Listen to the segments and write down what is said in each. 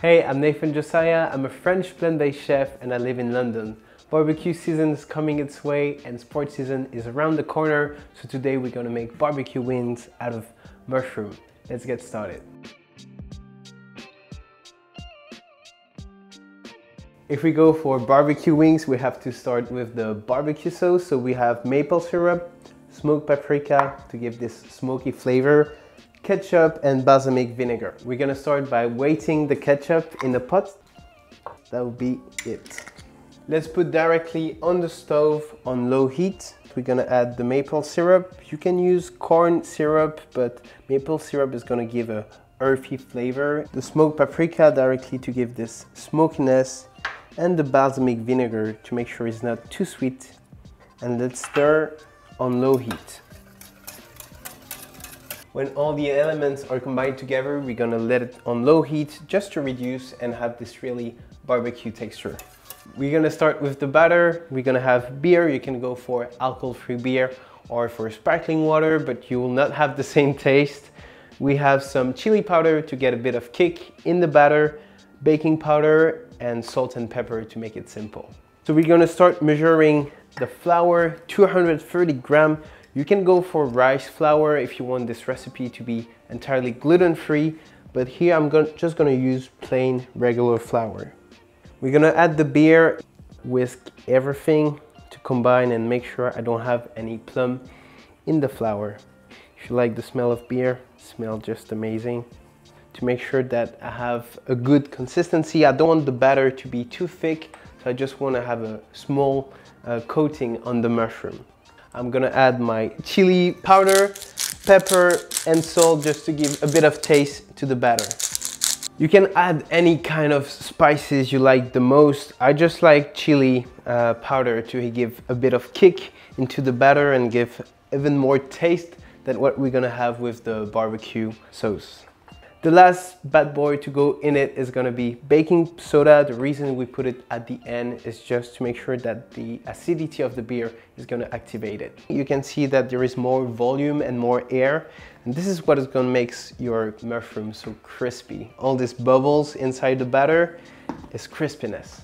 Hey, I'm Nathan Josiah. I'm a French plant-based chef and I live in London. Barbecue season is coming its way and sports season is around the corner. So today we're gonna make barbecue wings out of mushroom. Let's get started. If we go for barbecue wings, we have to start with the barbecue sauce. So we have maple syrup, smoked paprika to give this smoky flavor, ketchup and balsamic vinegar. We're gonna start by weighting the ketchup in the pot. That will be it. Let's put directly on the stove on low heat. We're gonna add the maple syrup. You can use corn syrup, but maple syrup is gonna give a earthy flavor. The smoked paprika directly to give this smokiness, and the balsamic vinegar to make sure it's not too sweet. And let's stir on low heat. When all the elements are combined together, we're gonna let it on low heat just to reduce and have this really barbecue texture. We're gonna start with the batter. We're gonna have beer. You can go for alcohol-free beer or for sparkling water, but you will not have the same taste. We have some chili powder to get a bit of kick in the batter, baking powder, and salt and pepper to make it simple. So we're gonna start measuring the flour, 230 grams. You can go for rice flour if you want this recipe to be entirely gluten-free, but here I'm just gonna use plain regular flour. We're gonna add the beer, whisk everything to combine and make sure I don't have any plum in the flour. If you like the smell of beer, it smells just amazing. To make sure that I have a good consistency, I don't want the batter to be too thick, so I just wanna have a small coating on the mushroom. I'm gonna add my chili powder, pepper and salt just to give a bit of taste to the batter. You can add any kind of spices you like the most. I just like chili powder to give a bit of kick into the batter and give even more taste than what we're gonna have with the barbecue sauce. The last bad boy to go in it is gonna be baking soda. The reason we put it at the end is just to make sure that the acidity of the beer is gonna activate it. You can see that there is more volume and more air, and this is what is gonna make your mushroom so crispy. All these bubbles inside the batter is crispiness.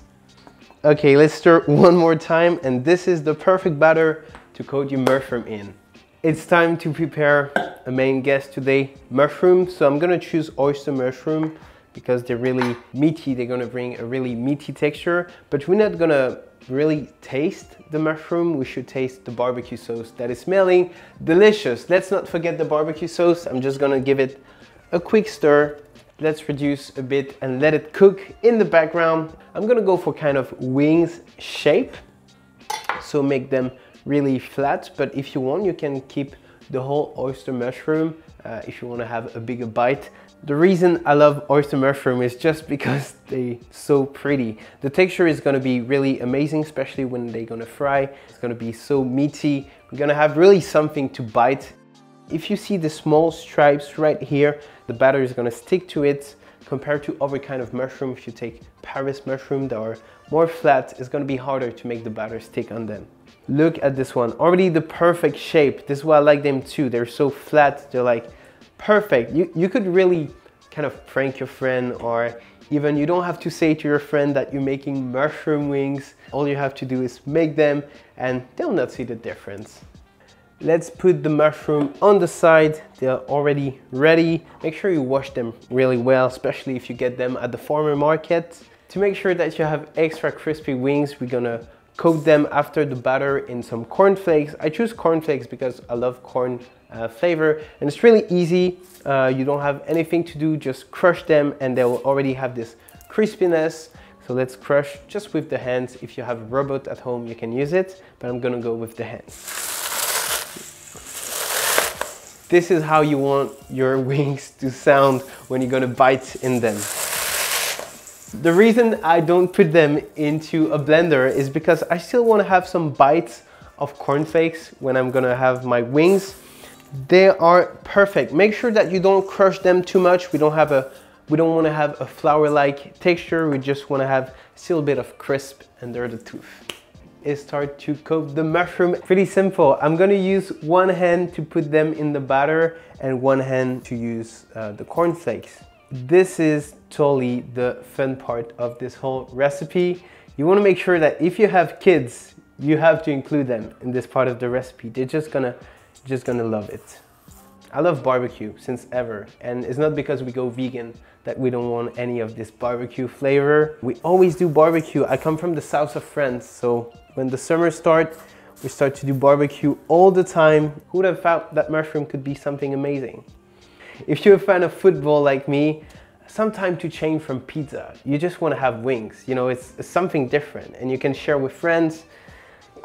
Okay, let's stir one more time, and this is the perfect batter to coat your mushroom in. It's time to prepare a main guest today, mushroom. So I'm gonna choose oyster mushroom because they're really meaty. They're gonna bring a really meaty texture, but we're not gonna really taste the mushroom. We should taste the barbecue sauce that is smelling delicious. Let's not forget the barbecue sauce. I'm just gonna give it a quick stir. Let's reduce a bit and let it cook in the background. I'm gonna go for kind of wings shape. So make them really flat, but if you want, you can keep the whole oyster mushroom if you want to have a bigger bite. The reason I love oyster mushroom is just because they're so pretty. The texture is going to be really amazing, especially when they're going to fry. It's going to be so meaty. We're going to have really something to bite. If you see the small stripes right here, the batter is going to stick to it. Compared to other kind of mushroom, if you take Paris mushroom that are more flat, it's going to be harder to make the batter stick on them. Look at this one, already the perfect shape. This is why I like them too. They're so flat, they're like perfect. You could really kind of prank your friend, or even you don't have to say to your friend that you're making mushroom wings. All you have to do is make them and they'll not see the difference. Let's put the mushroom on the side. They're already ready. Make sure you wash them really well, especially if you get them at the farmer market. To make sure that you have extra crispy wings, we're gonna coat them after the batter in some cornflakes. I choose cornflakes because I love corn flavor, and it's really easy. You don't have anything to do, just crush them and they will already have this crispiness. So let's crush just with the hands. If you have a robot at home, you can use it, but I'm gonna go with the hands. This is how you want your wings to sound when you're gonna bite in them. The reason I don't put them into a blender is because I still want to have some bites of cornflakes when I'm gonna have my wings. They are perfect. Make sure that you don't crush them too much. We don't want to have a flour-like texture. We just want to have still a bit of crisp under the tooth. Is start to coat the mushroom. Pretty simple. I'm gonna use one hand to put them in the batter and one hand to use the cornflakes. this is totally the fun part of this whole recipe. You want to make sure that if you have kids, you have to include them in this part of the recipe. They're just gonna love it. I love barbecue since ever, and it's not because we go vegan that we don't want any of this barbecue flavor. We always do barbecue. I come from the south of France, so when the summer starts, we start to do barbecue all the time. Who would have thought that mushroom could be something amazing? If you're a fan of football like me, sometime to change from pizza. You just want to have wings. You know, it's something different and you can share with friends.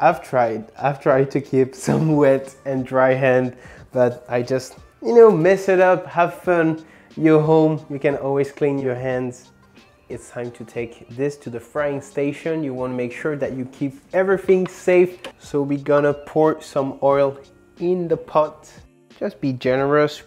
I've tried to keep some wet and dry hand, but I just, you know, mess it up, have fun. You're home, you can always clean your hands. It's time to take this to the frying station. You want to make sure that you keep everything safe. So we're gonna pour some oil in the pot. Just be generous.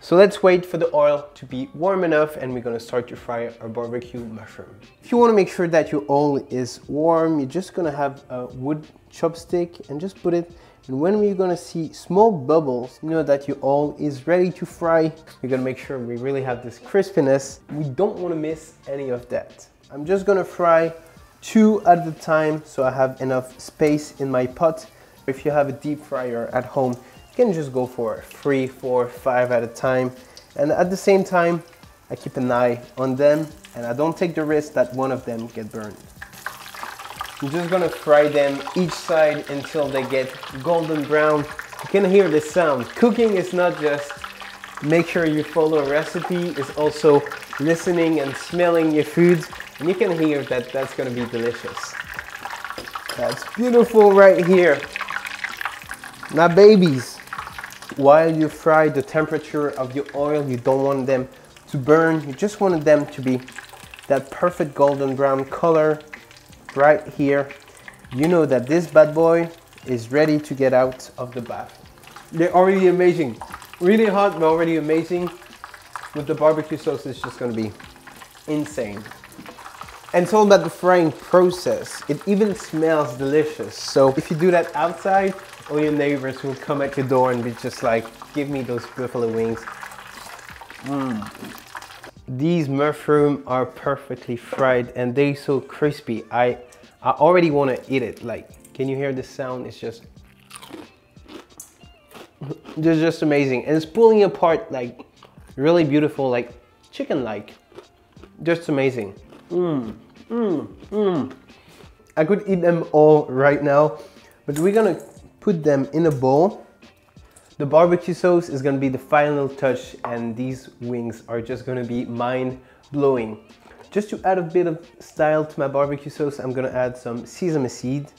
So let's wait for the oil to be warm enough and we're gonna start to fry our barbecue mushroom. If you want to make sure that your oil is warm, you're just gonna have a wood chopstick and just put it, and when we're gonna see small bubbles, you know that your oil is ready to fry. We're gonna make sure we really have this crispiness. We don't want to miss any of that. I'm just gonna fry 2 at a time so I have enough space in my pot. If you have a deep fryer at home, you can just go for 3, 4, 5 at a time. And at the same time, I keep an eye on them and I don't take the risk that one of them get burned. I'm just gonna fry them each side until they get golden brown. You can hear the sound. Cooking is not just make sure you follow a recipe, it's also listening and smelling your food. And you can hear that that's gonna be delicious. That's beautiful right here. My babies. While you fry, the temperature of your oil, you don't want them to burn. You just want them to be that perfect golden brown color right here. You know that this bad boy is ready to get out of the bath. They're already amazing. Really hot, but already amazing. With the barbecue sauce, it's just gonna be insane. And it's all about the frying process. It even smells delicious. So if you do that outside, all your neighbors will come at your door and be just like, give me those buffalo wings. These mushrooms are perfectly fried and they're so crispy. I already want to eat it. Like, can you hear the sound? It's just, they're just amazing. And it's pulling apart like really beautiful, like chicken-like. Just amazing. I could eat them all right now, but we're gonna put them in a bowl. The barbecue sauce is gonna be the final touch and these wings are just gonna be mind-blowing. Just to add a bit of style to my barbecue sauce, I'm gonna add some sesame seed.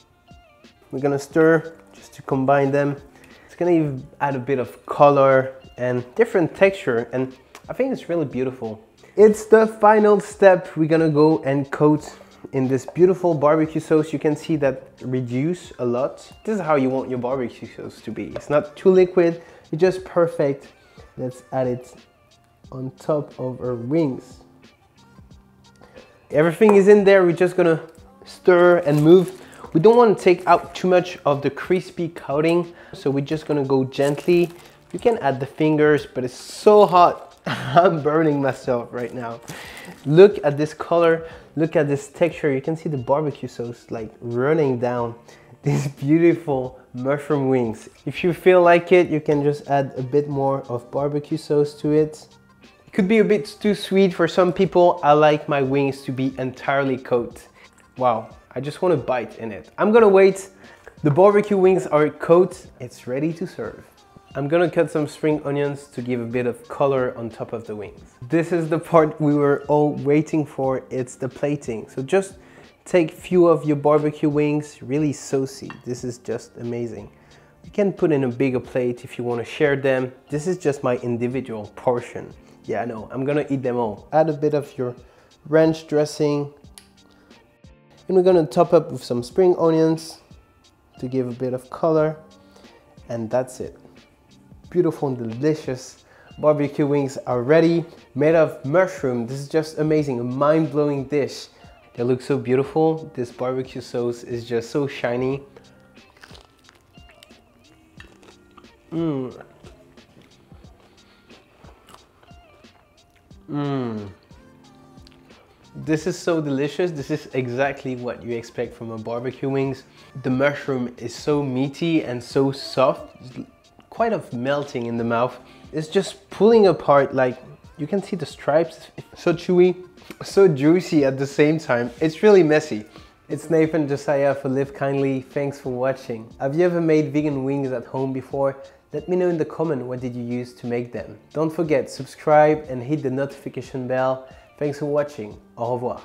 We're gonna stir just to combine them. It's gonna even add a bit of color and different texture, and I think it's really beautiful. It's the final step. We're gonna go and coat in this beautiful barbecue sauce. You can see that reduce a lot. This is how you want your barbecue sauce to be. It's not too liquid, it's just perfect. Let's add it on top of our wings. Everything is in there. We're just gonna stir and move. We don't want to take out too much of the crispy coating, so we're just gonna go gently. You can add the fingers, but it's so hot. I'm burning myself right now. Look at this color, look at this texture. You can see the barbecue sauce like running down these beautiful mushroom wings. If you feel like it, you can just add a bit more of barbecue sauce to it. It could be a bit too sweet for some people. I like my wings to be entirely coated. Wow, I just want to bite in it. I'm gonna wait. The barbecue wings are coated. It's ready to serve. I'm gonna cut some spring onions to give a bit of color on top of the wings. This is the part we were all waiting for. It's the plating. So just take few of your barbecue wings, really saucy. This is just amazing. You can put in a bigger plate if you want to share them. This is just my individual portion. Yeah, I know, I'm gonna eat them all. Add a bit of your ranch dressing. And we're gonna top up with some spring onions to give a bit of color. And that's it. Beautiful and delicious barbecue wings are ready, made of mushroom. This is just amazing, a mind-blowing dish. They look so beautiful. This barbecue sauce is just so shiny. This is so delicious. This is exactly what you expect from a barbecue wings. The mushroom is so meaty and so soft, quite of melting in the mouth. It's just pulling apart, like you can see the stripes, so chewy, so juicy at the same time. It's really messy. It's Nathan Josiah for Live Kindly. Thanks for watching. Have you ever made vegan wings at home before? Let me know in the comment what did you use to make them. Don't forget, subscribe and hit the notification bell. Thanks for watching. Au revoir.